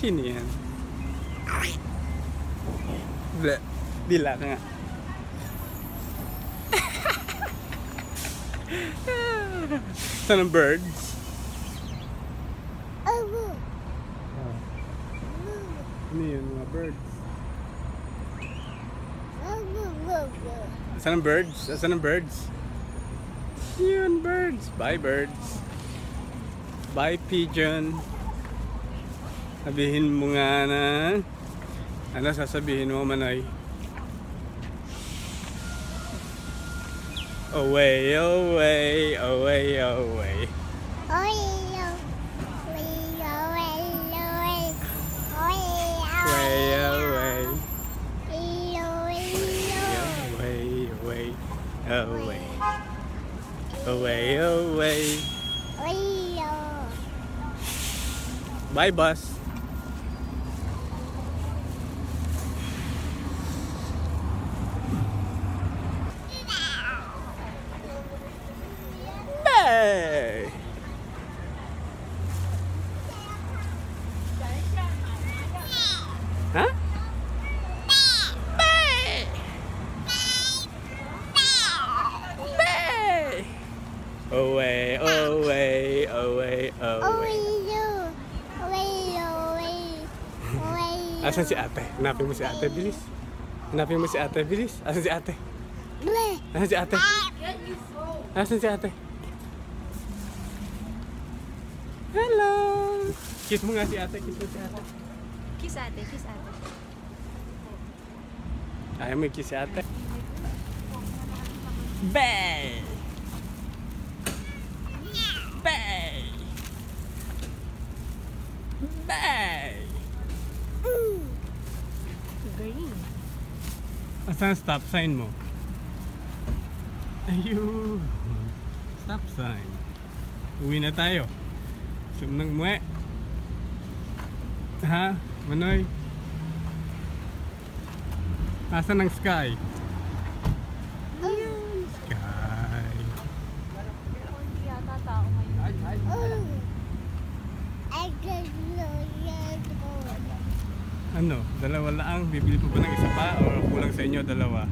Sino yan? Bleh. Dila ka nga. Saan ang birds? Ano yun mga birds? Saan ang birds? Saan ang birds? Yun birds. Bye birds. Bye pigeon. Sabihin mo nga na. Ano sasabihin mo Manoy? Away, away, away, away. Way away. Away, away. Away, away. Bye, bus. Bye. Huh? Away, away, away, away. Asan si ate? Hanapin mo si ate, bilis. Hanapin mo si ate, bilis. Asan si ate? Asan si ate? Asan si ate? Hello! Kiss mo nga si ate, kiss mo si ate. Kiss ate, kiss ate. Ayaw mo kiss si ate. Bay! Bay! Bay! Galing. Asan ang stop sign mo? Ayun! Stop sign. Uwi na tayo. Sumnang muwe. Ha? Manoy? Asan ang sky? Sky. Hindi yata tao ngayon. Ano? Dalawa lang? Bibili pa ba ng isa pa? O kulang sa inyo dalawa?